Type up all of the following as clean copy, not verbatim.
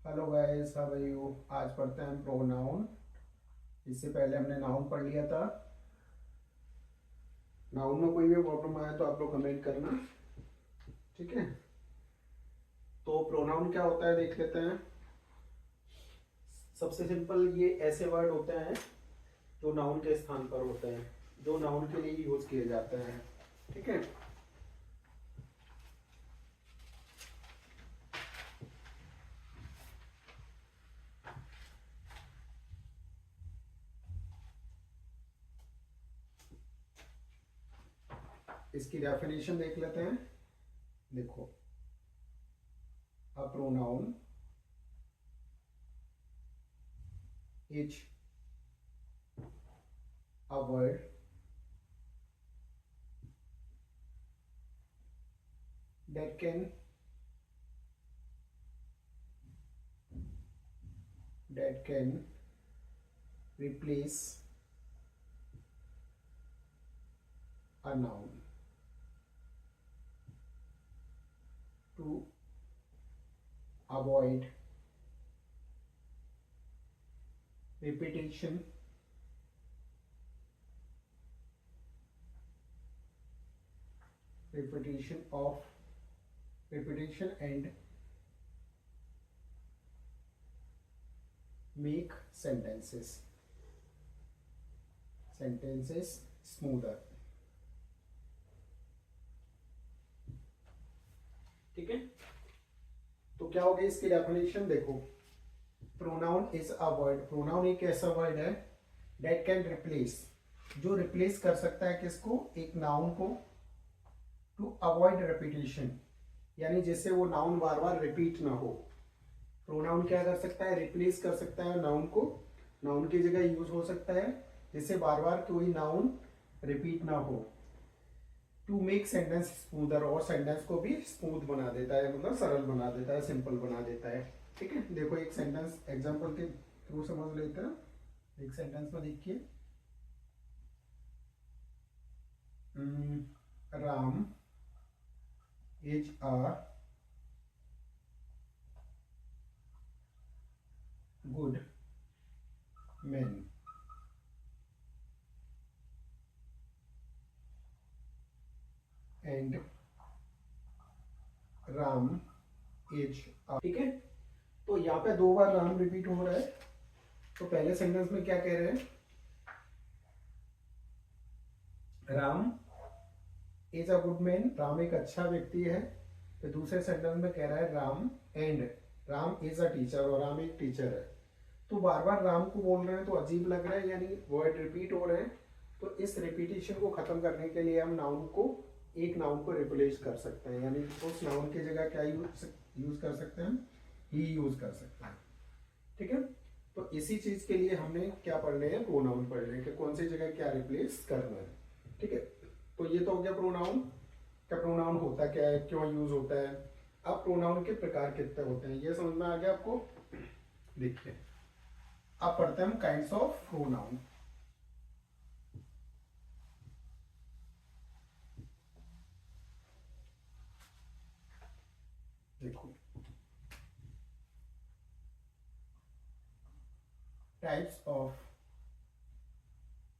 Hello guys, how are you. आज पढ़ते हैं हम प्रोनाउन। इससे पहले हमने नाउन पढ़ लिया था। नाउन में कोई भी प्रॉब्लम आया तो आप लोग कमेंट करना, ठीक है। तो प्रोनाउन क्या होता है देख लेते हैं। सबसे सिंपल, ये ऐसे वर्ड होते हैं जो नाउन के स्थान पर होते हैं, जो नाउन के लिए यूज किए जाते हैं, ठीक है। इसकी डेफिनेशन देख लेते हैं। देखो, a pronoun is a word that can replace a noun to avoid repetition of repetition and make sentences smoother, ठीक है। तो क्या हो गई इसकी डेफिनेशन, देखो। Pronoun is a word, pronoun एक ऐसा वर्ड है दैट कैन रिप्लेस, जो रिप्लेस कर सकता है किसको, एक नाउन को, टू अवॉइड रेपिटेशन, यानी जिससे वो नाउन बार बार रिपीट ना हो। प्रोनाउन क्या कर सकता है, रिप्लेस कर सकता है नाउन को, नाउन की जगह यूज हो सकता है जिससे बार बार कोई नाउन रिपीट ना हो। टू मेक सेंटेंस स्मूदर, और सेंटेंस को भी स्मूथ बना देता है, मतलब सरल बना देता है, सिंपल बना देता है, ठीक है। देखो एक सेंटेंस एग्जांपल के थ्रू समझ लेते हैं। एक सेंटेंस में देखिए, Ram is a good man, and Ram is a, ठीक है। तो यहाँ पे दो बार राम रिपीट हो रहा है। तो पहले सेंटेंस में क्या कह रहे हैं, Ram is a good man, Ram एक अच्छा व्यक्ति है। तो दूसरे सेंटेंस में कह रहा है Ram and Ram is a teacher, और राम एक टीचर है। तो बार बार राम को बोल रहे हैं तो अजीब लग रहा है, यानी वर्ड रिपीट हो रहे हैं। तो इस रिपीटिशन को खत्म करने के लिए हम नाउन को, एक नाउन को रिप्लेस कर सकते हैं, यानी उस नाउन की जगह क्या यूज कर सकते हैं, ही यूज कर सकते हैं, ठीक है। तो इसी चीज के लिए हमने क्या पढ़ने हैं, प्रोनाउन पढ़ने हैं कि कौन सी जगह क्या रिप्लेस करना है, ठीक है। तो ये तो हो गया प्रोनाउन का, प्रोनाउन होता क्या है, क्यों यूज होता है। अब प्रोनाउन के प्रकार कितने होते हैं ये समझ में आ गया आपको। देखिए, अब पढ़ते हैं हम काइंड्स ऑफ प्रोनाउन। देखो, टाइप्स ऑफ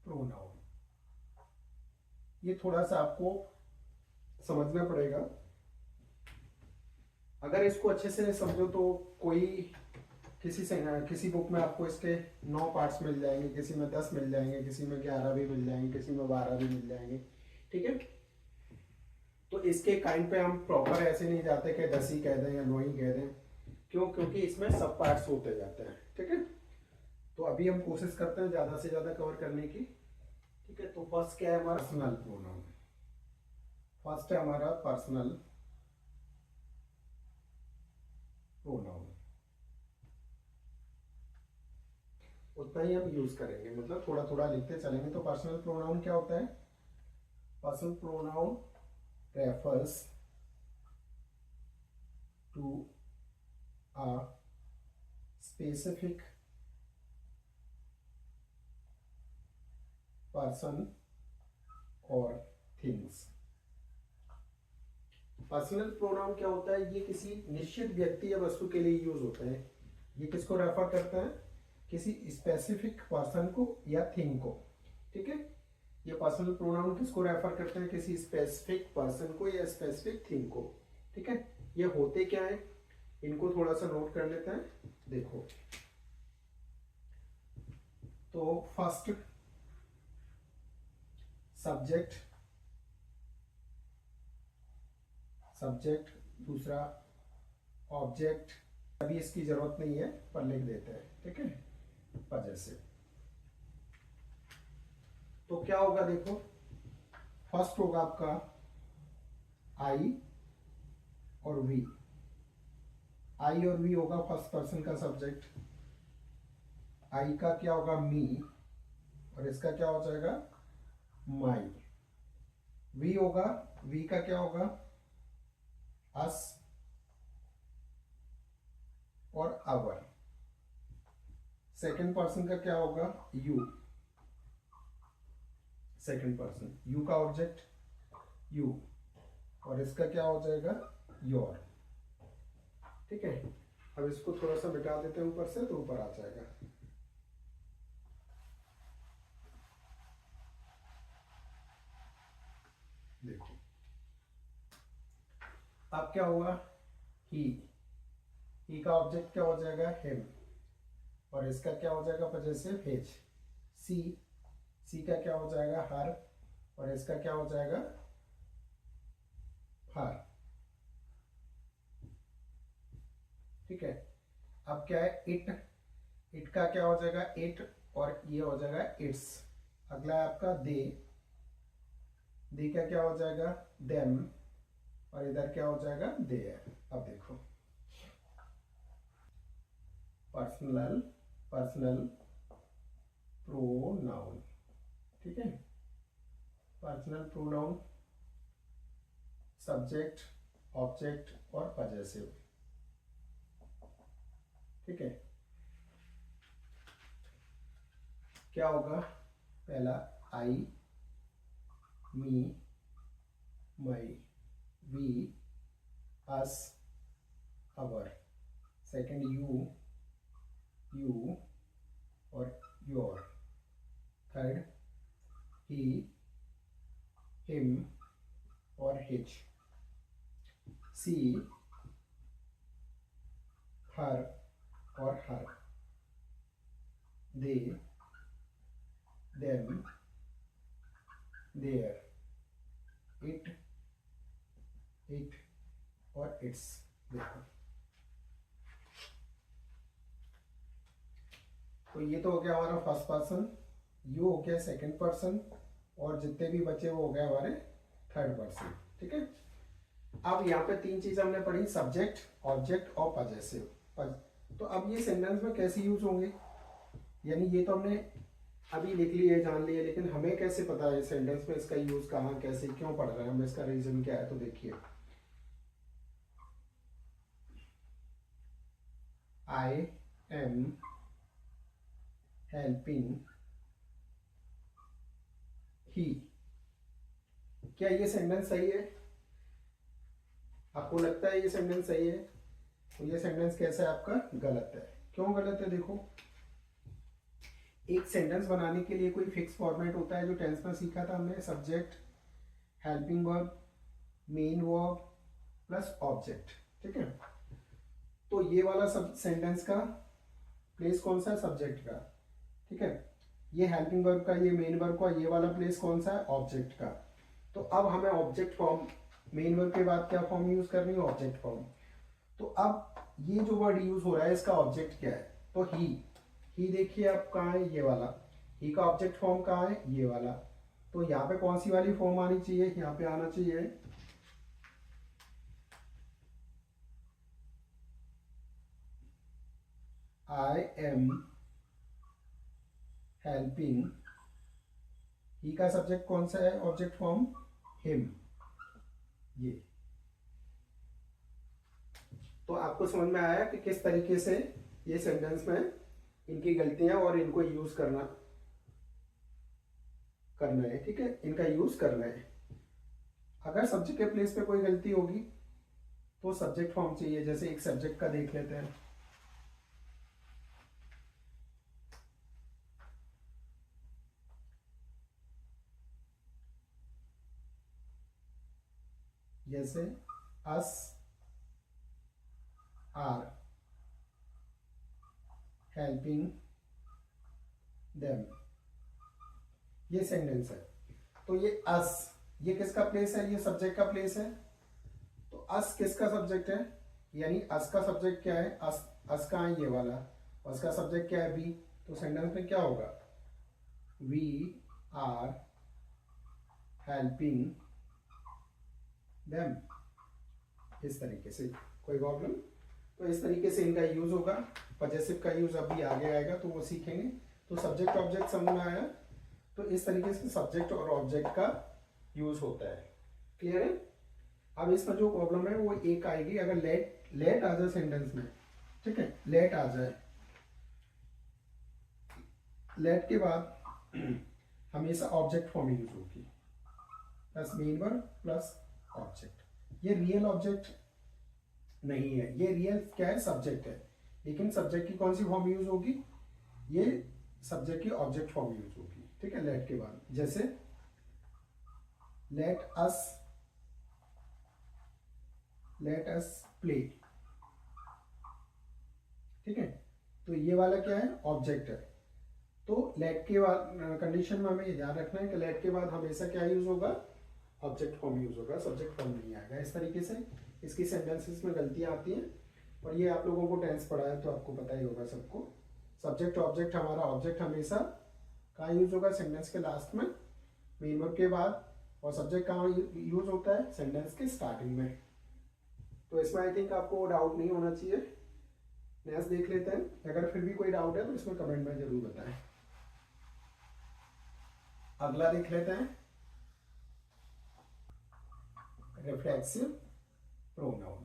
प्रोनाउन, ये थोड़ा सा आपको समझना पड़ेगा। अगर इसको अच्छे से समझो तो कोई किसी बुक में आपको इसके 9 पार्ट्स मिल जाएंगे, किसी में 10 मिल जाएंगे, किसी में 11 भी मिल जाएंगे, किसी में 12 भी मिल जाएंगे, ठीक है। तो इसके काइंड पे हम प्रॉपर ऐसे नहीं जाते कि 10 ही कह दें या 9 ही कह दें, क्यों, क्योंकि इसमें सब पार्ट्स होते जाते हैं, ठीक है। तो अभी हम कोशिश करते हैं ज़्यादा से ज़्यादा कवर करने की, ठीक है। तो फर्स्ट क्या है हमारा, पर्सनल प्रोनाउन। फर्स्ट है हमारा पर्सनल प्रोनाउन, उतना ही हम यूज करेंगे, मतलब थोड़ा थोड़ा लिखते चलेंगे। तो पर्सनल प्रोनाउन क्या होता है, personal pronoun refers to a specific person और थिंग्स। पर्सनल प्रोनाउन क्या होता है, ये किसी निश्चित व्यक्ति या वस्तु के लिए यूज होता है। ये किसको रेफर करते हैं? किसी स्पेसिफिक पर्सन को या थिंग को। ठीक है, ये पर्सनल प्रोनाउन किसको रेफर करते हैं? किसी स्पेसिफिक पर्सन को या स्पेसिफिक थिंग को। ठीक है, ये होते क्या है इनको थोड़ा सा नोट कर लेते हैं। देखो, तो फर्स्ट सब्जेक्ट, दूसरा ऑब्जेक्ट, अभी इसकी जरूरत नहीं है पर लिख देते हैं। ठीक है, पजेसिव। तो क्या होगा देखो, फर्स्ट होगा आपका आई और वी। आई और वी होगा फर्स्ट पर्सन का सब्जेक्ट। आई का क्या होगा? मी, और इसका क्या हो जाएगा? माई। वी होगा, वी का क्या होगा? अस और अवर। सेकंड पर्सन का क्या होगा? यू। सेकंड पर्सन, यू का ऑब्जेक्ट यू, और इसका क्या हो जाएगा? योर। ठीक है, अब इसको थोड़ा सा मिटा देते हैं ऊपर से, तो ऊपर आ जाएगा। देखो, अब क्या हुआ? ही का ऑब्जेक्ट क्या हो जाएगा? हिम, और इसका क्या हो जाएगा? Possessive his. सी का क्या हो जाएगा? हर, और इसका क्या हो जाएगा? हर। ठीक है, अब क्या है? इट का क्या हो जाएगा? इट, और ये हो जाएगा इट्स। अगला है आपका दे का क्या हो जाएगा? देम, और इधर क्या हो जाएगा? देयर। अब देखो, पर्सनल प्रोनाउन। ठीक है, पर्सनल प्रोनाउन, सब्जेक्ट, ऑब्जेक्ट और पजेसिव। ठीक है, क्या होगा? पहला I, me, my, we, us, our. Second you और योर। थर्ड ही, हिम और हिज। सी, हर और her. They, them, their. It और इट्स। देखो, तो ये तो हो गया हमारा फर्स्ट पर्सन, यू हो गया सेकंड पर्सन, और जितने भी बचे वो हो गए हमारे थर्ड पर्सन। ठीक है, अब यहाँ पे तीन चीज हमने पढ़ी, सब्जेक्ट, ऑब्जेक्ट और पजेसिव। तो अब ये सेंटेंस में कैसे यूज होंगे, यानी ये तो हमने अभी लिख लिए, जान लिए, लेकिन हमें कैसे पता है सेंटेंस में इसका यूज कहाँ, कैसे, क्यों पढ़ रहे हैं हम, इसका रीजन क्या है? तो देखिए, आई एम हेल्पिंग ही। क्या ये सेंटेंस सही है? आपको लगता है ये सेंटेंस सही है? तो ये सेंटेंस कैसा है आपका? गलत है। क्यों गलत है? देखो, एक सेंटेंस बनाने के लिए कोई फिक्स फॉर्मेट होता है जो टेंस में सीखा था हमने, subject, helping verb, main verb plus object. ठीक है, तो ये वाला सब सेंटेंस का प्लेस कौन सा है? सब्जेक्ट का। ठीक है, ये हेल्पिंग वर्ब का, ये मेन वर्ब का, ये वाला प्लेस कौन सा है? ऑब्जेक्ट का। तो अब हमें ऑब्जेक्ट फॉर्म, मेन वर्ब के बाद क्या फॉर्म यूज करनी है? Object form. तो अब ये जो वर्ड यूज हो रहा है इसका ऑब्जेक्ट क्या है? तो ही देखिए आप कहाँ है? ये वाला। ही का ऑब्जेक्ट फॉर्म कहाँ है? ये वाला। तो यहाँ पे कौन सी वाली फॉर्म आनी चाहिए? यहाँ पे आना चाहिए आई एम हेल्पिंग। ही का सब्जेक्ट कौन सा है? Object form him. ये तो आपको समझ में आया कि किस तरीके से ये सेंटेंस में इनकी गलतियां और इनको यूज करना है। ठीक है, इनका यूज करना है। अगर सब्जेक्ट के प्लेस पे कोई गलती होगी तो सब्जेक्ट फॉर्म चाहिए। जैसे एक सब्जेक्ट का देख लेते हैं, जैसे अस आर हेल्पिंग देम, ये सेंटेंस है। तो ये अस, ये किसका प्लेस है? ये सब्जेक्ट का प्लेस है। तो अस किसका सब्जेक्ट है? यानी अस का सब्जेक्ट क्या है? अस का है ये वाला, अस का सब्जेक्ट क्या है? वी। तो सेंटेंस में क्या होगा? वी आर हेल्पिंग देम, इस तरीके से। कोई प्रॉब्लम? तो इस तरीके से इनका यूज होगा। पजेसिव का यूज अभी आगे आएगा तो वो सीखेंगे। तो सब्जेक्ट ऑब्जेक्ट समझ में आया? तो इस तरीके से सब्जेक्ट और ऑब्जेक्ट का यूज होता है। क्लियर है? अब इसमें जो प्रॉब्लम है वो एक आएगी, अगर लेट आ जाए सेंटेंस में, ठीक है, लेट आ जाए, लेट के बाद हमेशा ऑब्जेक्ट फॉर्म यूज होगी, plus main verb plus object. ये रियल ऑब्जेक्ट नहीं है, ये रियल क्या है? सब्जेक्ट है। लेकिन सब्जेक्ट की कौन सी फॉर्म यूज होगी? ये सब्जेक्ट की ऑब्जेक्ट फॉर्म यूज होगी, ठीक है, लेट के बाद। जैसे लेट अस प्ले, ठीक है। तो ये वाला क्या है? ऑब्जेक्ट है। तो लेट के बाद कंडीशन में हमें ये ध्यान रखना है कि लेट के बाद हमेशा क्या यूज होगा? ऑब्जेक्ट फॉर्म यूज होगा, सब्जेक्ट फॉर्म नहीं आएगा। इस तरीके से इसकी सेंटेंसेस में गलतियां आती हैं। और ये आप लोगों को टेंस पढ़ा है तो आपको पता ही होगा सबको। सब्जेक्ट ऑब्जेक्ट, हमारा ऑब्जेक्ट हमेशा कहाँ यूज होगा? सेंटेंस के लास्ट में, मेन वर्ब के बाद। और सब्जेक्ट कहाँ यूज होता है? सेंटेंस के स्टार्टिंग में। तो इसमें आई थिंक आपको डाउट नहीं होना चाहिए। नेक्स्ट देख लेते हैं। अगर फिर भी कोई डाउट है तो इसमें कमेंट में जरूर बताएं। अगला देख लेते हैं, रिफ्लेक्सिव प्रोनाउन।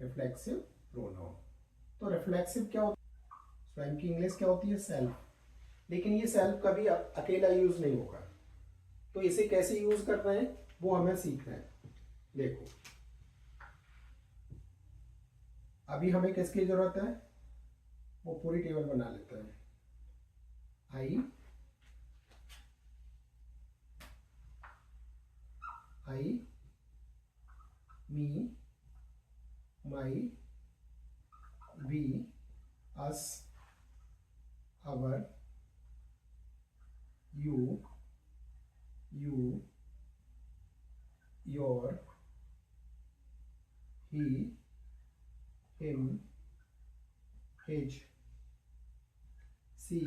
रिफ्लेक्सिव प्रोनाउन, तो रिफ्लेक्सिव क्या होता है? स्वयं की इंग्लिश क्या होती है? सेल्फ। लेकिन ये सेल्फ कभी अकेला यूज नहीं होगा। तो इसे कैसे यूज करना है वो हमें सीखना है। देखो, अभी हमें किसकी जरूरत है? वो पूरी टेबल बना लेते हैं। I, me, my, we, us, our, you, your, he, him, his, she,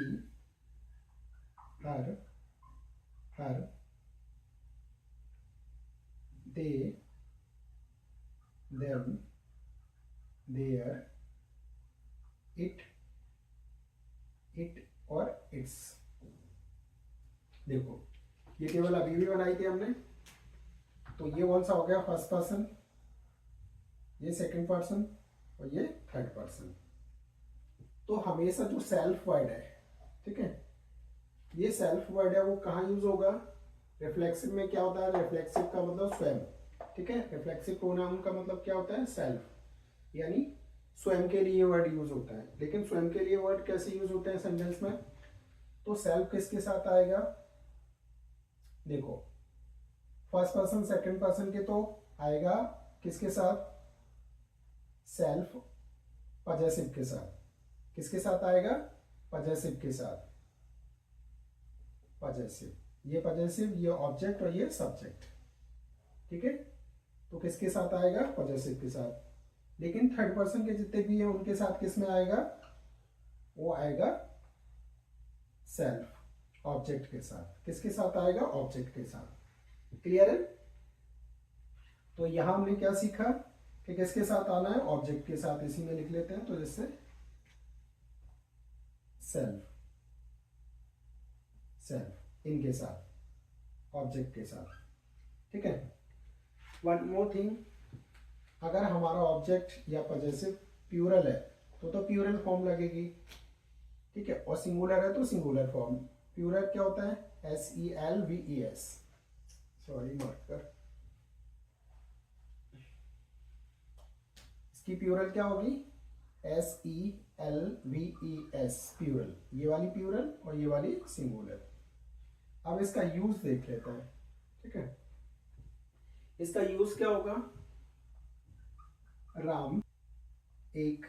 her, they, them, their, it और इट्स। देखो, ये टेबल अभी भी बनाई थी हमने। तो ये कौन सा हो गया? फर्स्ट पर्सन, ये सेकंड पर्सन और ये थर्ड पर्सन। तो हमेशा जो सेल्फ वर्ड है, ठीक है, ये सेल्फ वर्ड है, वो कहाँ यूज होगा? रिफ्लेक्सिव में क्या होता है? रिफ्लेक्सिव का मतलब स्वयं, ठीक है। रिफ्लेक्सिव प्रोनाउन का मतलब क्या होता है? सेल्फ, यानी स्वयं के लिए वर्ड यूज होता है। लेकिन स्वयं के लिए वर्ड कैसे यूज होते हैं सेंटेंस में? तो सेल्फ किसके साथ आएगा? देखो, फर्स्ट पर्सन सेकंड पर्सन के तो आएगा किसके साथ? सेल्फ पजेसिव के साथ। किसके साथ आएगा? पजेसिव के साथ। पजेसिव, ये पजेसिव, ये ऑब्जेक्ट और ये सब्जेक्ट, ठीक है। तो किसके साथ आएगा? पजेसिव के साथ। लेकिन थर्ड पर्सन के जितने भी हैं उनके साथ किस में आएगा? वो आएगा सेल्फ, ऑब्जेक्ट के साथ। किसके साथ आएगा? ऑब्जेक्ट के साथ। क्लियर है? तो यहां हमने क्या सीखा कि किसके साथ आना है? ऑब्जेक्ट के साथ। इसी में लिख लेते हैं, तो जिससे सेल्फ, इनके साथ, ऑब्जेक्ट के साथ, ठीक है। वन मोर थिंग, अगर हमारा ऑब्जेक्ट या पजेसिव प्यूरल है तो प्यूरल फॉर्म लगेगी, ठीक है। और सिंगुलर है तो सिंगुलर फॉर्म। प्यूरल क्या होता है? SELVES, sorry marker. इसकी प्यूरल क्या होगी? SELVES, plural. ये वाली प्यूरल और ये वाली सिंगुलर। अब इसका यूज देख लेते हैं, ठीक है। इसका यूज क्या होगा? राम एक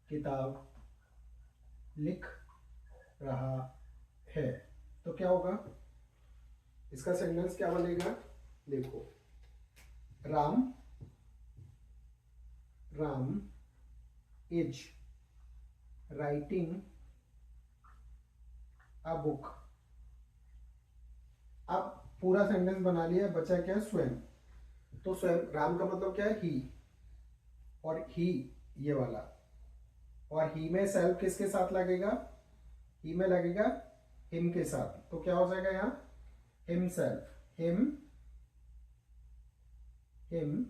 किताब लिख रहा है, तो क्या होगा? इसका सेंटेंस क्या बनेगा? देखो, Ram Ram is writing a book. अब पूरा सेंटेंस बना लिया, बचा क्या? स्वयं। तो स्वयं, राम का मतलब क्या है? ही, और ही ये वाला, और ही में सेल्फ किसके साथ लगेगा? ही में लगेगा हिम के साथ, तो क्या हो जाएगा यहाँ? Him self, him him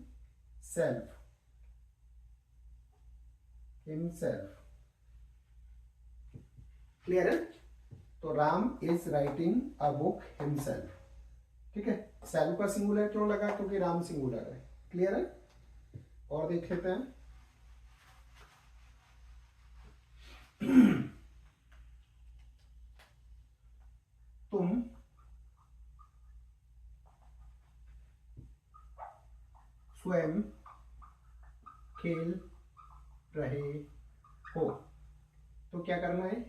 self, him self. Clear है? तो Ram is writing a book himself, ठीक है। सेल्फ का सिंगुलर क्यों लगा? क्योंकि राम सिंगुलर है। क्लियर है? और देख लेते हैं। तुम स्वयं खेल रहे हो, तो क्या करना है?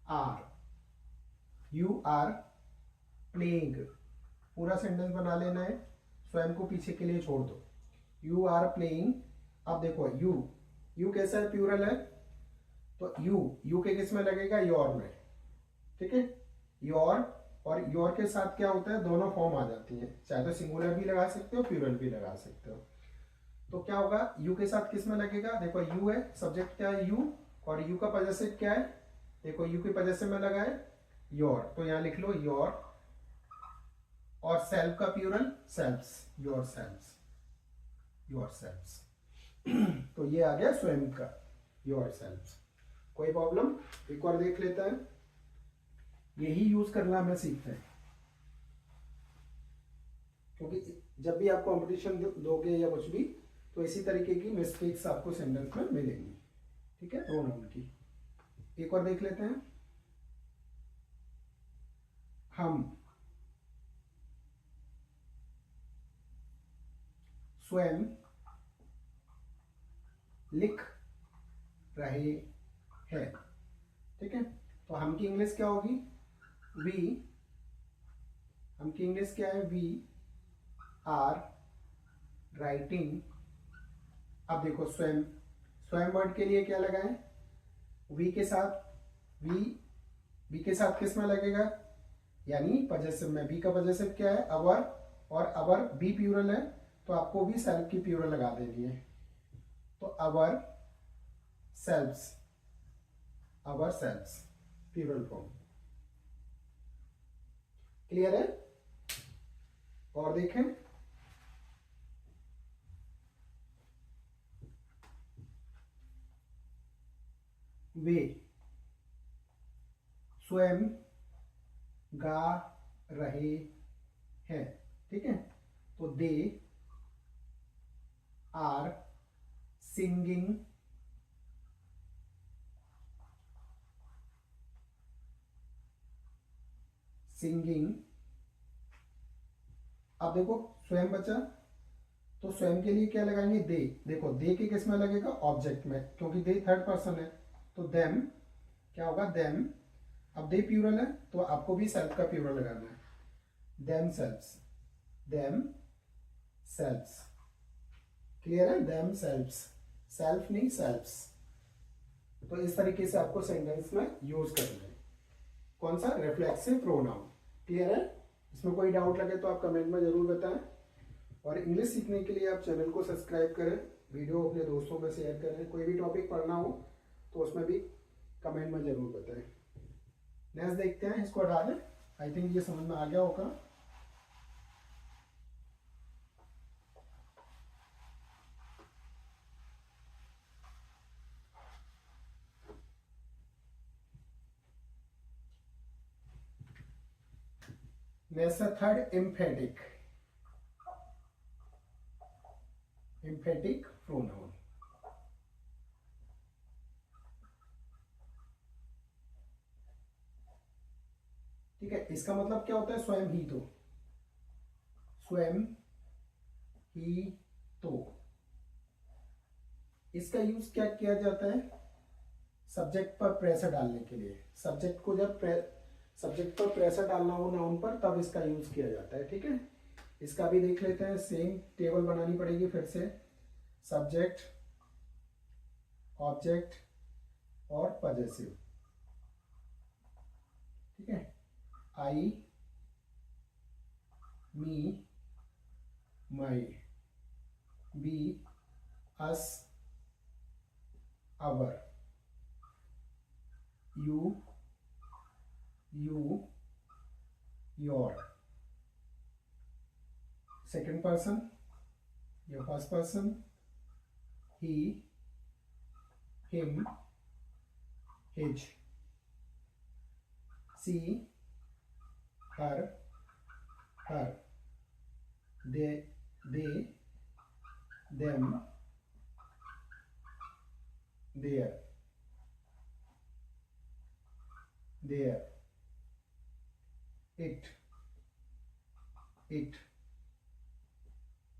आर यू आर प्लेइंग, पूरा सेंटेंस बना लेना है, स्वयं को पीछे के लिए छोड़ दो। You are playing. अब देखो, यू कैसा है? प्लूरल है, तो यू के किस में लगेगा? योर में, ठीक है। योर और योर के साथ क्या होता है? दोनों फॉर्म आ जाती है, चाहे तो सिंगुलर भी लगा सकते हो, प्लूरल भी लगा सकते हो। तो क्या होगा? यू के साथ किस में लगेगा? देखो, यू है, सब्जेक्ट क्या है? यू, और यू का पजेसिव क्या है? देखो, यू के पजेसिव में लगा है योर, तो यहां लिख लो योर, और सेल्फ का plural selves, your selves, your selves. तो ये आ गया स्वयं का, योर सेल्फ्स। कोई प्रॉब्लम? एक और देख लेते हैं। यही यूज करना हमें सीखते हैं, क्योंकि जब भी आप कंपटीशन दोगे या कुछ भी, तो इसी तरीके की मिस्टेक्स आपको सेंटेंस में मिलेंगी, ठीक है, प्रोनाउन की। एक और देख लेते हैं। हम स्वयं लिख रहे हैं, ठीक है। तो हम की इंग्लिश क्या होगी? वी, हम की इंग्लिश क्या है? We are writing. अब देखो, स्वयं, स्वयं वर्ड के लिए क्या लगाएं? वी के साथ, वी के साथ किस में लगेगा? यानी पजेसिव में। वी का पजेसिव क्या है? अवर, और अवर बी प्लूरल है, तो आपको भी सेल्फ की प्लूरल लगा देनी है, तो अवर सेल्फ्स, अवर सेल्फ्स प्लूरल फॉर्म। क्लियर है? और देखें। वे स्वयं गा रहे हैं, ठीक है। तो दे आर सिंगिंग, सिंगिंग। अब देखो, स्वयं बचा, तो स्वयं के लिए क्या लगाएंगे? दे। देखो, दे के किस में लगेगा? ऑब्जेक्ट में, क्योंकि दे थर्ड पर्सन है, तो देम क्या होगा? देम। अब दे प्लूरल है, तो आपको भी सेल्फ का प्लूरल लगाना है, them selves, them selves. Clear है? देम सेल्फ्स, सेल्फ नहीं सेल्फ्स। तो इस तरीके से आपको सेंटेंस में यूज करना है। कौन सा? Reflexive pronoun. क्लियर है? इसमें कोई डाउट लगे तो आप कमेंट में जरूर बताएं, और इंग्लिश सीखने के लिए आप चैनल को सब्सक्राइब करें, वीडियो अपने दोस्तों में शेयर करें। कोई भी टॉपिक पढ़ना हो तो उसमें भी कमेंट में जरूर बताएं। नेक्स्ट देखते हैं, इसको हटा दें। आई थिंक ये समझ में आ गया होगा। Next third, emphatic, emphatic pronoun. ठीक है, इसका मतलब क्या होता है, स्वयं ही तो, स्वयं ही तो। इसका यूज क्या किया जाता है, सब्जेक्ट पर प्रेशर डालने के लिए। सब्जेक्ट को जब सब्जेक्ट पर प्रेशर डालना हो नाउन पर, तब इसका यूज किया जाता है। ठीक है, इसका भी देख लेते हैं, सेम टेबल बनानी पड़ेगी फिर से। सब्जेक्ट, ऑब्जेक्ट और पजेसिव। ठीक है, I, me, my, we, us, our, you, your. Second person, your first person, he, him, his, she, her, they, them, their, it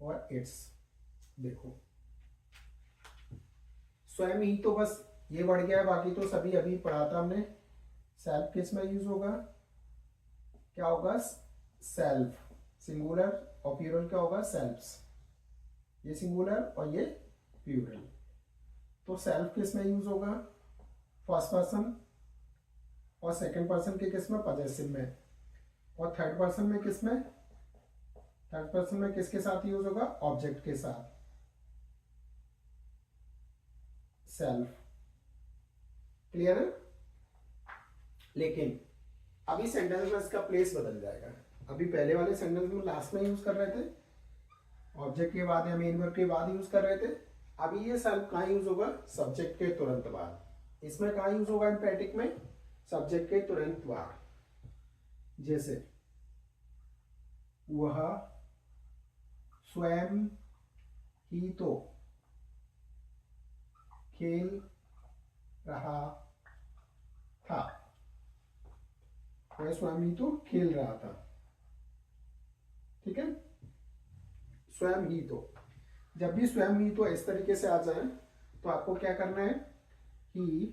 और इट्स। देखो, स्वयं ही तो बस ये बढ़ गया है, बाकी तो सभी अभी पढ़ा था हमने। सेल्फ किस में यूज होगा, क्या होगा, सेल्फ सिंगुलर, और प्लूरल क्या होगा, सेल्फ्स। ये सिंगुलर और ये प्लूरल। तो सेल्फ किस में यूज होगा, फर्स्ट पर्सन, और सेकंड पर्सन के किस में, पजेसिव में। और थर्ड पर्सन में किस में, थर्ड पर्सन में किसके साथ यूज होगा, ऑब्जेक्ट के साथ, सेल्फ। क्लियर है। लेकिन अभी सेंटेंस में इसका प्लेस बदल जाएगा। अभी पहले वाले सेंटेंस में लास्ट में यूज कर रहे थे, ऑब्जेक्ट के बाद या मेन वर्ब के बाद यूज कर रहे थे। अभी ये सेल्फ कहाँ यूज होगा, सब्जेक्ट के तुरंत बाद। इसमें कहाँ यूज होगा, एम्पैटिक में, सब्जेक्ट के तुरंत बाद। जैसे वह स्वयं ही तो खेल रहा था। वह स्वयं ही तो खेल रहा था। ठीक है, स्वयं ही तो। जब भी स्वयं ही तो इस तरीके से आ जाए तो आपको क्या करना है, ही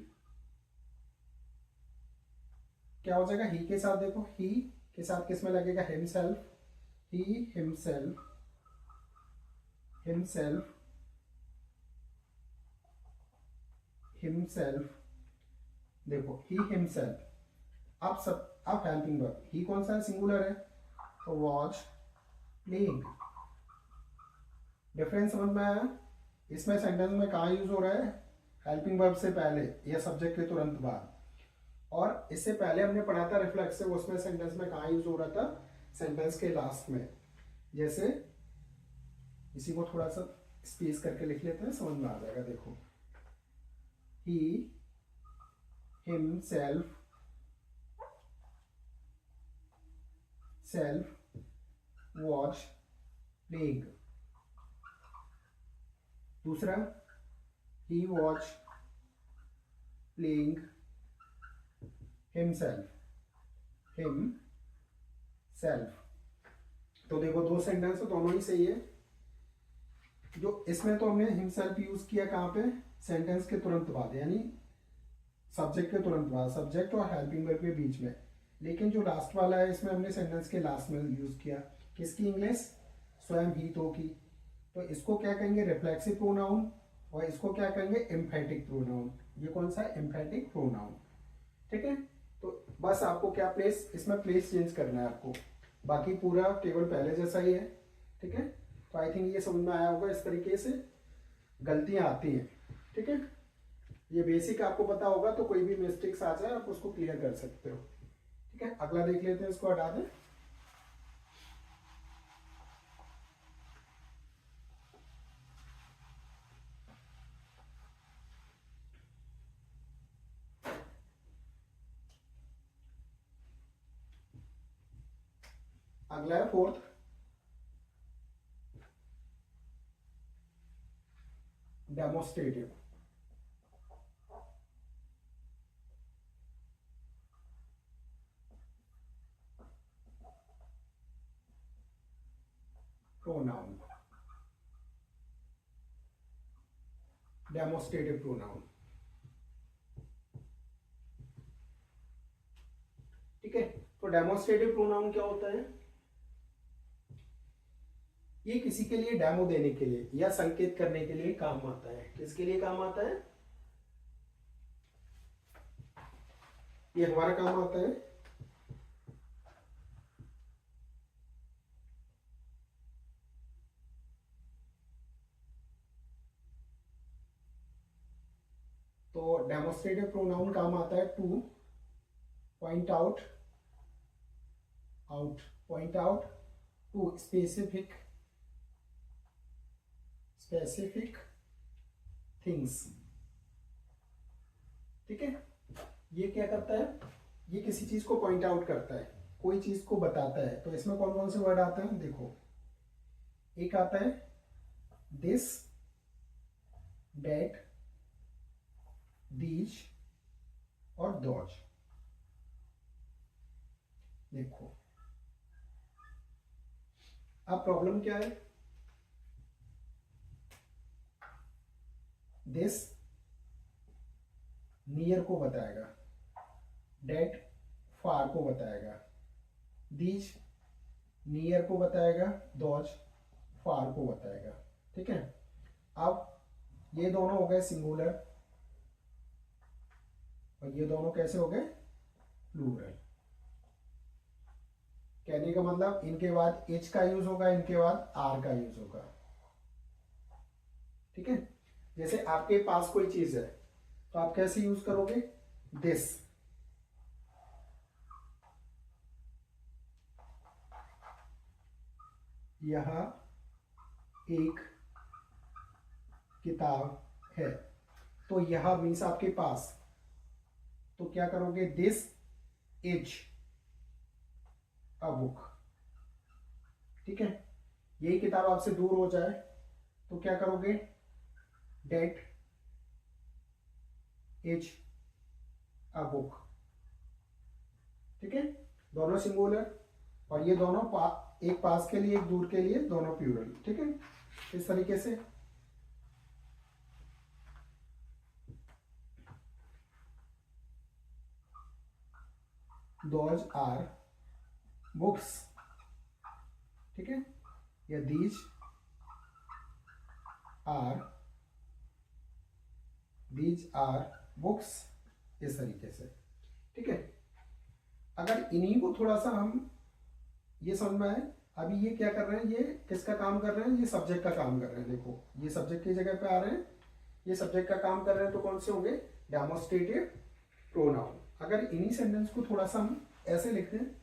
क्या हो जाएगा, ही के साथ देखो, ही के साथ किस में लगेगा, himself, he himself, himself, himself. देखो, ही हिमसेल्फ। अब हेल्पिंग वर्ब, ही कौन सा है, सिंगुलर है, तो वॉच प्लेइंग। डिफरेंस समझ में आया। इसमें सेंटेंस में कहाँ यूज हो रहा है, हेल्पिंग वर्ब से पहले या सब्जेक्ट के तुरंत बाद। और इससे पहले हमने पढ़ा था रिफ्लेक्सिव, उसमें सेंटेंस में कहाँ यूज हो रहा था, सेंटेंस के लास्ट में। जैसे इसी को थोड़ा सा स्पेस करके लिख लेते हैं, समझ में आ जाएगा। देखो, he himself was playing। दूसरा, he was playing himself। तो देखो, दो सेंटेंस दोनों ही सही है। जो इसमें तो हमने हिमसेल्फ यूज किया कहाँ पे, सेंटेंस के तुरंत बाद, यानी सब्जेक्ट के तुरंत बाद, सब्जेक्ट और हेल्पिंग वर्ब के बीच में। लेकिन जो लास्ट वाला है, इसमें हमने सेंटेंस के लास्ट में यूज किया। किसकी इंग्लिश, स्वयं ही तो की। तो इसको क्या कहेंगे, रिफ्लेक्सिव प्रोनाउन, और इसको क्या कहेंगे, एम्फेटिक प्रोनाउन। ये कौन सा है, एम्फेटिक प्रोनाउन। ठीक है, तो बस आपको क्या प्लेस, इसमें प्लेस चेंज करना है आपको, बाकी पूरा टेबल पहले जैसा ही है। ठीक है, तो आई थिंक ये समझ में आया होगा। इस तरीके से गलतियां आती हैं। ठीक है, ये बेसिक आपको पता होगा, तो कोई भी मिस्टेक्स आ जाए आप उसको क्लियर कर सकते हो। ठीक है, अगला देख लेते हैं, इसको हटा दें। अगला है fourth, demonstrative. Pronoun, demonstrative pronoun. ठीक है, तो डेमोस्ट्रेटिव प्रोनाउन क्या होता है? ये किसी के लिए डेमो देने के लिए या संकेत करने के लिए काम आता है। किसके लिए काम आता है? ये हमारा काम आता है तो डेमोस्ट्रेटिव प्रोनाउन काम आता है to point out point out to specific things. ठीक है, ये क्या करता है? ये किसी चीज को पॉइंट आउट करता है, कोई चीज को बताता है। तो इसमें कौन कौन से वर्ड आते हैं देखो, एक आता है दिस, डेट, दीज और दॉज। देखो अब प्रॉब्लम क्या है? दिस नियर को बताएगा, डेट फार को बताएगा, दीज नियर को बताएगा, दॉज फार को बताएगा। ठीक है, अब ये दोनों हो गए सिंगुलर और ये दोनों कैसे हो गए? प्लूरल। कहने का मतलब इनके बाद एच का यूज होगा, इनके बाद आर का यूज होगा। ठीक है, जैसे आपके पास कोई चीज है तो आप कैसे यूज करोगे? दिस। यह एक किताब है, तो यह मीन्स आपके पास, तो क्या करोगे? This is a book. ठीक है, यही किताब आपसे दूर हो जाए तो क्या करोगे? That is a book. ठीक है, दोनों सिंगुलर और ये दोनों एक पास के लिए एक दूर के लिए, दोनों प्लूरल। ठीक है, इस तरीके से दोज आर बुक्स। ठीक है, या दीज आर बुक्स, इस तरीके से। ठीक है, अगर इन्हीं को थोड़ा सा हम ये समझ में आए, अभी ये क्या कर रहे हैं? ये किसका काम कर रहे हैं? ये सब्जेक्ट का काम कर रहे हैं। देखो ये सब्जेक्ट की जगह पे आ रहे हैं, ये सब्जेक्ट का काम कर रहे हैं, तो कौन से होंगे? Demonstrative pronoun. अगर इन्हीं सेंटेंस को थोड़ा सा हम ऐसे लिखते हैं,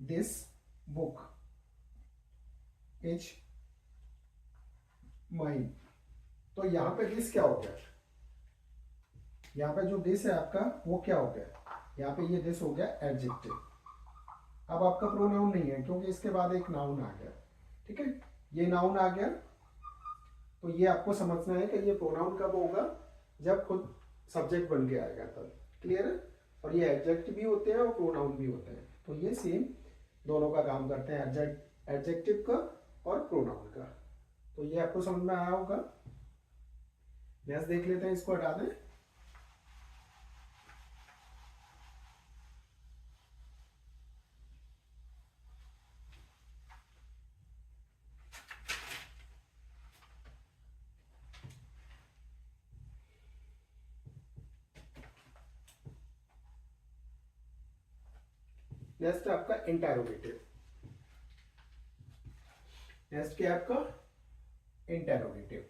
दिस बुक इज माइन, तो यहां पे दिस क्या हो गया? यहाँ पे जो दिस है आपका वो क्या हो गया? यहाँ पे ये दिस हो गया एडजेक्टिव। अब आपका प्रोनाउन नहीं है क्योंकि इसके बाद एक नाउन आ गया। ठीक है, ये नाउन आ गया, तो ये आपको समझना है कि ये प्रोनाउन कब होगा? जब खुद सब्जेक्ट बन के आएगा तब। क्लियर है? और ये एडजेक्टिव भी होते हैं और प्रोनाउन भी होते हैं, तो ये सेम दोनों का काम करते हैं, एडजेक्टिव का और प्रोनाउन का। तो ये आपको समझ में आया होगा। नेक्स्ट देख लेते हैं, इसको हटा दें। नेक्स्ट आपका इंटेरोगेटिव। नेक्स्ट क्या आपका? Interrogative.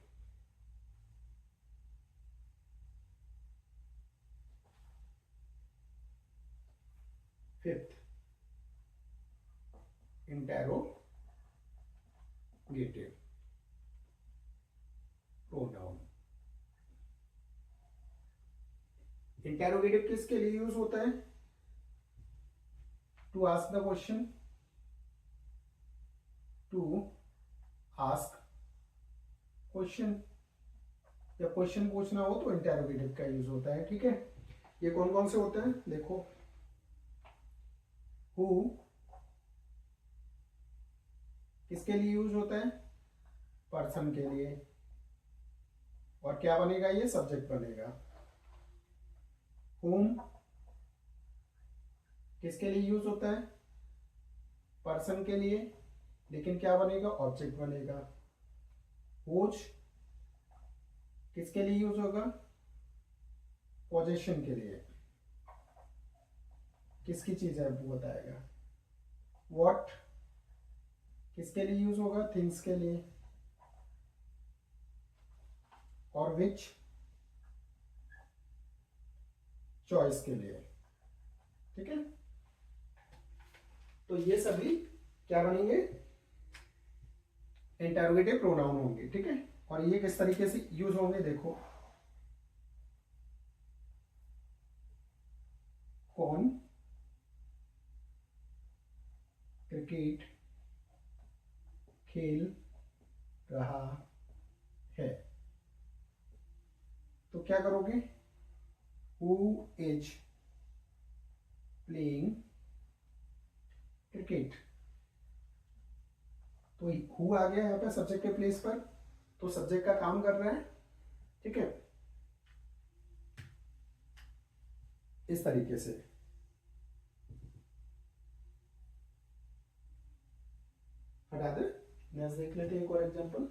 Fifth, interrogative pronoun. Interrogative किसके लिए यूज होता है? To ask the question, to ask question, या क्वेश्चन पूछना हो तो इंटेरोगेटिव का यूज होता है। ठीक है, ये कौन कौन से होते हैं देखो, हु किसके लिए यूज होता है? पर्सन के लिए। और क्या बनेगा? ये सब्जेक्ट बनेगा। whom किसके लिए यूज होता है? पर्सन के लिए, लेकिन क्या बनेगा? ऑब्जेक्ट बनेगा। whose किसके लिए यूज होगा? पोजेशन के लिए। किसकी चीज है वो बताएगा। what किसके लिए यूज होगा? थिंग्स के लिए। और which चॉइस के लिए। ठीक है, तो ये सभी क्या बनेंगे? इंटरोगेटिव प्रोनाउन होंगे। ठीक है, और ये किस तरीके से यूज होंगे देखो। कौन क्रिकेट खेल रहा है? तो क्या करोगे? Who is playing cricket. तो हु आ गया यहाँ पे सब्जेक्ट के प्लेस पर, तो सब्जेक्ट का काम कर रहा है। ठीक है, इस तरीके से। हटा दे। नेक्स्ट देख लेते हैं एक और एग्जांपल।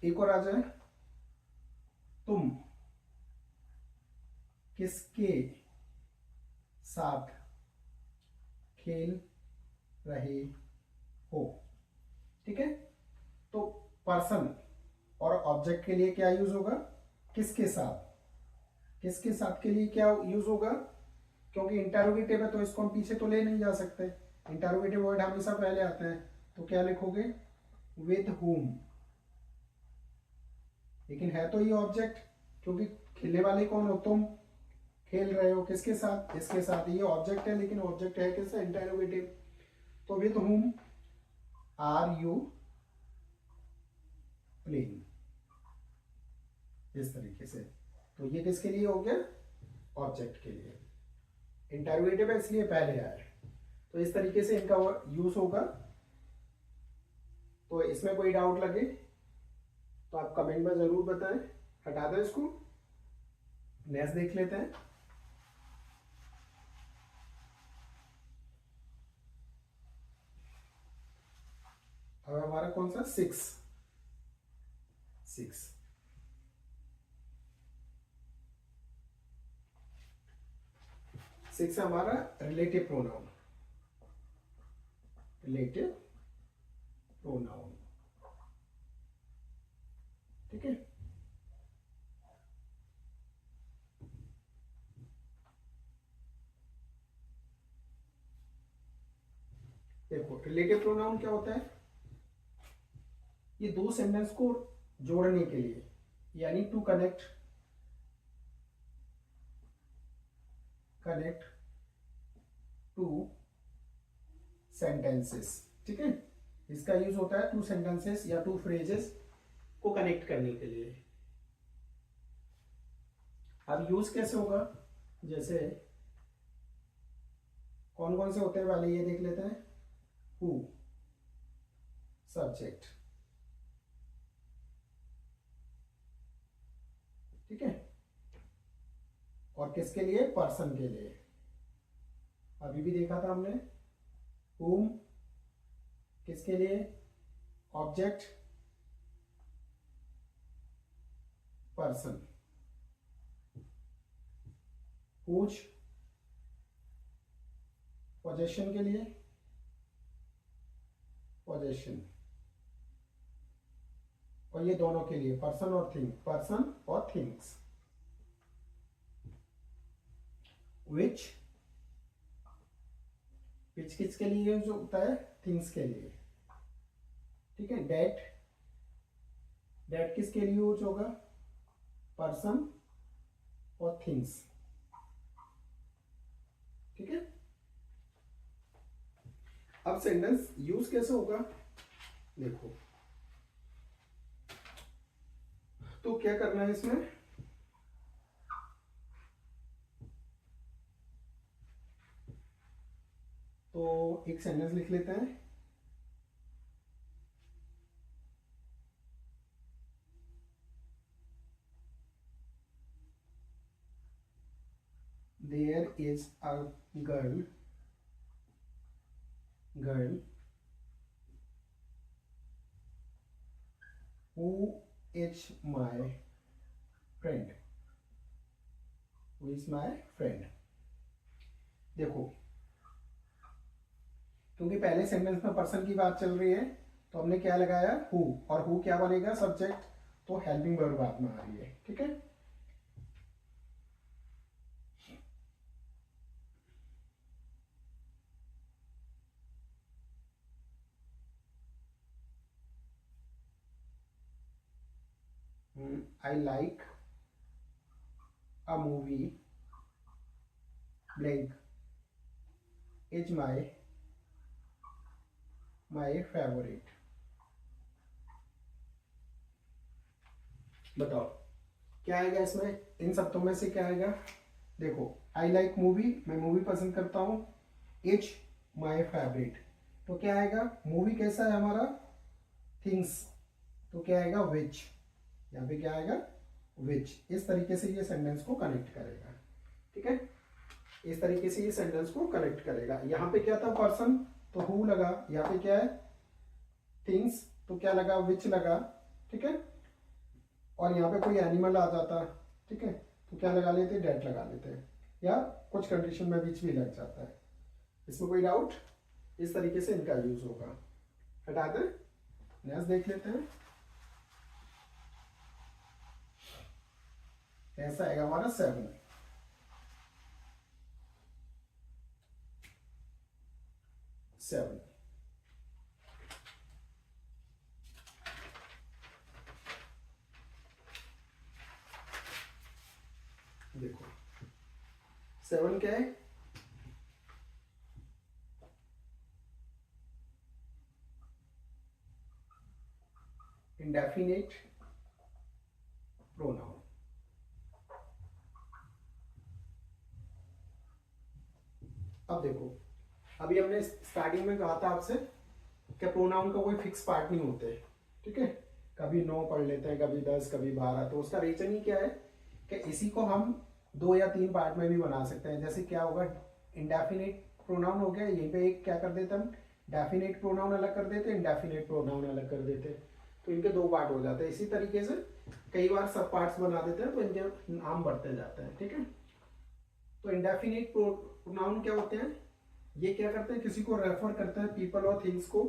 एक और आ जाए। तुम किसके साथ खेल रहे हो? ठीक है, तो पर्सन और ऑब्जेक्ट के लिए क्या यूज होगा? किसके साथ। किसके साथ के लिए क्या यूज होगा? क्योंकि इंटरोगेटिव है तो इसको हम पीछे तो ले नहीं जा सकते। इंटरोगेटिव वर्ड हमेशा पहले आते हैं, तो क्या लिखोगे? With whom। लेकिन है तो ये ऑब्जेक्ट, क्योंकि खेलने वाले कौन हो? तुम खेल रहे हो किसके साथ? इसके साथ। ये ऑब्जेक्ट है, लेकिन ऑब्जेक्ट है किसका? इंटरोगेटिव। तो with whom are you playing, इस तरीके से। तो ये किसके लिए हो गया? ऑब्जेक्ट के लिए। इंटरोगेटिव है इसलिए पहले आया। तो इस तरीके से इनका यूज होगा। तो इसमें कोई डाउट लगे तो आप कमेंट में जरूर बताएं। हटा दो इसको। नेक्स्ट देख लेते हैं। अब हमारा कौन सा? 6। सिक्स हमारा रिलेटिव प्रोनाउन। Relative pronoun. ठीक है, देखो रिलेटिव प्रोनाउन क्या होता है? ये दो सेंटेंस को जोड़ने के लिए, यानी टू कनेक्ट टू सेंटेंसेस। ठीक है, इसका यूज होता है टू सेंटेंसेस या टू फ्रेजेस को कनेक्ट करने के लिए। अब यूज कैसे होगा? जैसे कौन कौन से होते हैं वाले ये देख लेते हैं। Who subject. ठीक है, और किसके लिए? पर्सन के लिए। अभी भी देखा था हमने। whom किसके लिए? Object person. whose पोजेशन के लिए पोजेशन। और ये दोनों के लिए पर्सन और थिंग, पर्सन और थिंग्स। विच विच किसके लिए यूज होता है? थिंग्स के लिए। ठीक है, डेट डेट किसके लिए यूज होगा? पर्सन और थिंग्स। ठीक है, अब सेंटेंस यूज कैसे होगा देखो। तो क्या करना है इसमें? तो एक सेंटेंस लिख लेते हैं। There is a girl who is my friend, who is my friend. देखो, क्योंकि पहले सेंटेंस में पर्सन की बात चल रही है तो हमने क्या लगाया, हु, और हु क्या बनेगा, सब्जेक्ट, तो हेल्पिंग वर्ब बात में आ रही है। ठीक है, I like a movie blank is my favourite. बताओ क्या आएगा इसमें, इन शब्दों में से क्या आएगा। देखो, आई लाइक मूवी, मैं मूवी पसंद करता हूँ, इज माई फेवरेट, तो क्या आएगा, मूवी कैसा है हमारा, थिंग्स, तो क्या आएगा, विच, यहाँ पे क्या आएगा, विच। इस तरीके से ये सेंटेंस को कनेक्ट करेगा। ठीक है, इस तरीके से ये सेंटेंस को कनेक्ट करेगा। यहाँ पे क्या था, पर्सन, तो हु लगा, यहाँ पे क्या है, थिंग्स, तो क्या लगा, विच लगा। ठीक है, और यहाँ पे कोई एनिमल आ जाता, ठीक है, तो क्या लगा लेते, डेट लगा लेते हैं, या कुछ कंडीशन में विच भी लग जाता है। इसमें कोई डाउट, इस तरीके से इनका यूज होगा। हटा दें, नेक्स्ट देख लेते हैं। ऐसा आएगा हमारा 7। देखो 7 क्या है, इंडेफिनेट प्रोनाउन। अब देखो, अभी हमने स्टार्टिंग में कहा था आपसे कि प्रोनाउन का कोई फिक्स पार्ट नहीं होते। ठीक है, कभी 9 पढ़ लेते हैं, कभी 10, कभी 12, तो उसका रीजन ही क्या है कि इसी को हम 2 या 3 पार्ट में भी बना सकते हैं। जैसे क्या होगा, इंडेफिनेट प्रोनाउन हो गया, यहीं पे एक क्या कर देते हम, डेफिनेट प्रोनाउन अलग कर देते, इंडेफिनेट प्रोनाउन अलग कर देते, तो इनके 2 पार्ट हो जाते हैं। इसी तरीके से कई बार सब पार्ट्स बना देते हैं, तो इनके नाम बढ़ते जाते हैं। ठीक है, तो इंडेफिनेट प्रोनाउन क्या होते हैं, ये क्या करते हैं, किसी को रेफर करते हैं, पीपल और थिंग्स को,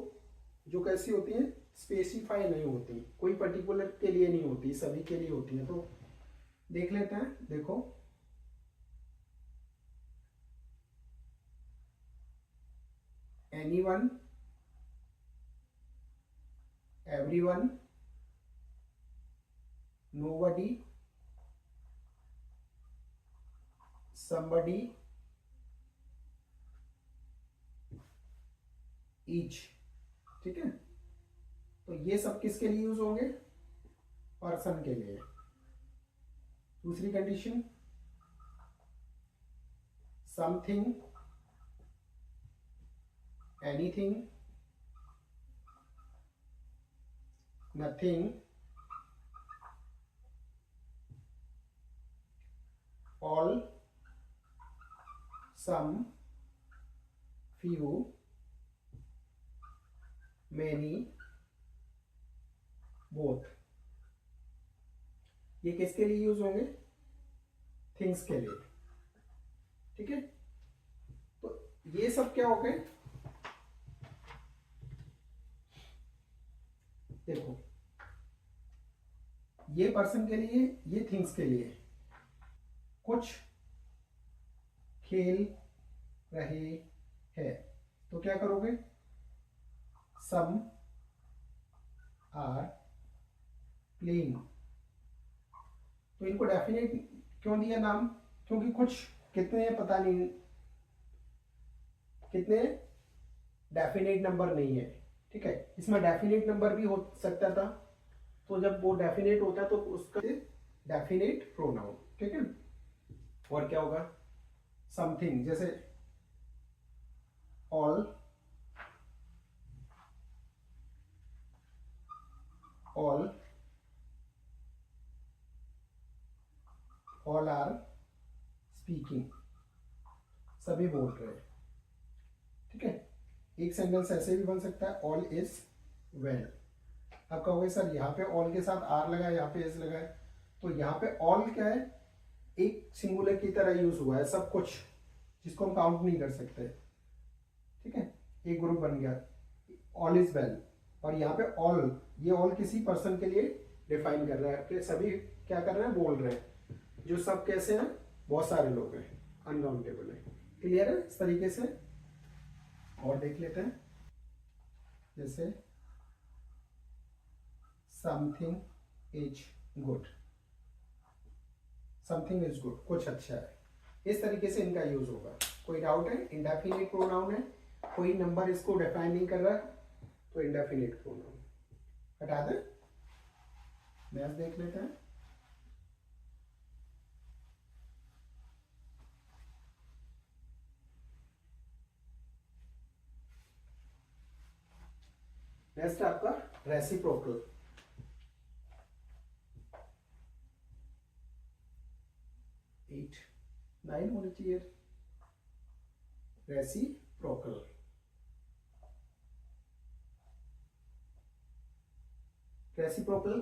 जो कैसी होती हैं, स्पेसिफाई नहीं होती, कोई पर्टिकुलर के लिए नहीं होती, सभी के लिए होती है। तो देख लेते हैं। देखो, anyone, everyone, nobody, somebody, each। ठीक है, तो ये सब किसके लिए यूज होंगे, पर्सन के लिए। दूसरी condition, something, anything, nothing, all, some, few, many, both. ये किसके लिए यूज होंगे, थिंग्स के लिए। ठीक है, तो ये सब क्या हो गए, देखो, ये पर्सन के लिए, ये थिंग्स के लिए। कुछ खेल रहे हैं, तो क्या करोगे, सम आर प्लेइंग। तो इनको डेफिनेट क्यों दिया नाम, क्योंकि कुछ कितने पता नहीं, कितने डेफिनेट नंबर नहीं है। ठीक है, इसमें डेफिनेट नंबर भी हो सकता था, तो जब वो डेफिनेट होता है तो उसका डेफिनेट प्रोनाउन। ठीक है, और क्या होगा, समथिंग, जैसे all, all, all are speaking, सभी बोल रहे हैं। ठीक है, एक सेंटेंस ऐसे भी बन सकता है, ऑल इज वेल। आप कहोगे सर यहाँ पे ऑल के साथ आर लगा है, यहाँ पे इज लगा है, तो यहाँ पे ऑल क्या है, एक सिंगुलर की तरह यूज हुआ है, सब कुछ जिसको हम काउंट नहीं कर सकते। ठीक है, एक ग्रुप बन गया, ऑल इज वेल, और यहाँ पे ऑल, ये ऑल किसी पर्सन के लिए डिफाइन कर रहा है कि सभी क्या कर रहे हैं, बोल रहे हैं। जो सब कैसे हैं, बहुत सारे लोग हैं, अनकाउंटेबल है। क्लियर है इस तरीके से? और देख लेते हैं, जैसे something is good, something is good, कुछ अच्छा है। इस तरीके से इनका यूज होगा। कोई डाउट है? इंडेफिनिट प्रोनाउन है, कोई नंबर इसको डिफाइन नहीं कर रहा, तो इंडेफिनिट प्रोनाउन हटा दे। मैथ देख लेते हैं। नेक्स्ट आपका रेसिप्रोकल। 8 9 होनी चाहिए। रेसिप्रोकल, रेसिप्रोकल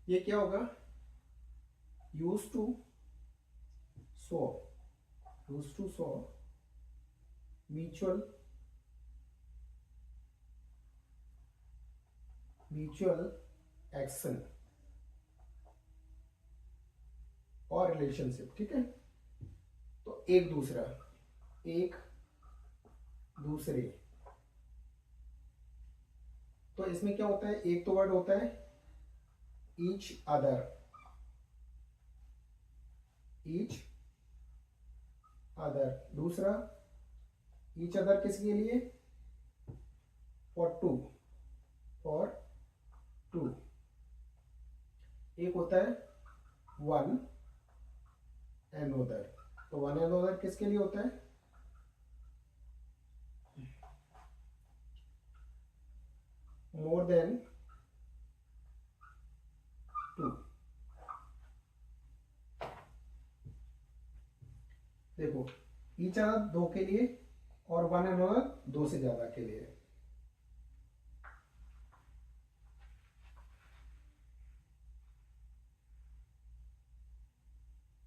ये क्या होगा? Use to show, use to show mutual, mutual action और रिलेशनशिप। ठीक है, तो एक दूसरा, एक दूसरे, तो इसमें क्या होता है, एक तो वर्ड होता है ईच अदर, ईच अदर, दूसरा ईच अदर किसके लिए? For two, for two. एक होता है वन एंड अदर, तो वन एंड अदर किसके लिए होता है? More than two. देखो, ईच अदर दो के लिए और वन एंड अदर दो से ज्यादा के लिए।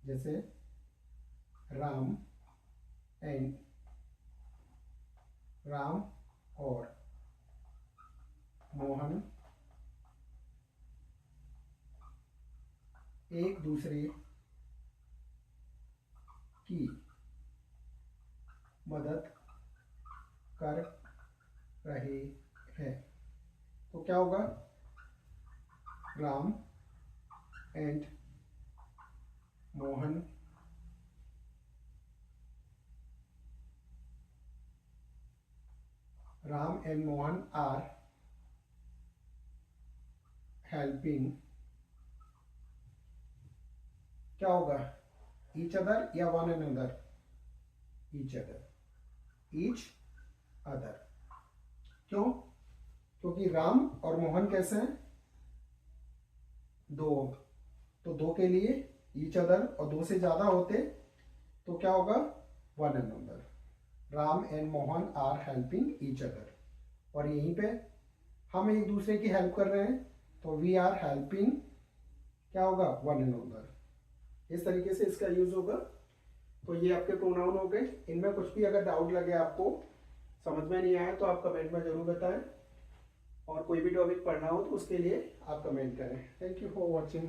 जैसे राम एंड, राम और मोहन एक दूसरे की मदद कर रहे हैं, तो क्या होगा? Ram and Mohan Ram and Mohan are helping, क्या होगा? ईच अदर या one and other? Each other, each other. क्यों? क्योंकि राम और मोहन कैसे हैं? दो, तो दो के लिए ईच अदर, और दो से ज्यादा होते तो क्या होगा? One and other. Ram and Mohan are helping each other, और यहीं पे हम एक दूसरे की हेल्प कर रहे हैं, तो वी आर हेल्पिंग, क्या होगा? One and other. इस तरीके से इसका यूज होगा। तो ये आपके प्रोनाउन हो गए। इनमें कुछ भी अगर डाउट लगे, आपको समझ में नहीं आया, तो आप कमेंट में जरूर बताएं, और कोई भी टॉपिक पढ़ना हो तो उसके लिए आप कमेंट करें। Thank you for watching.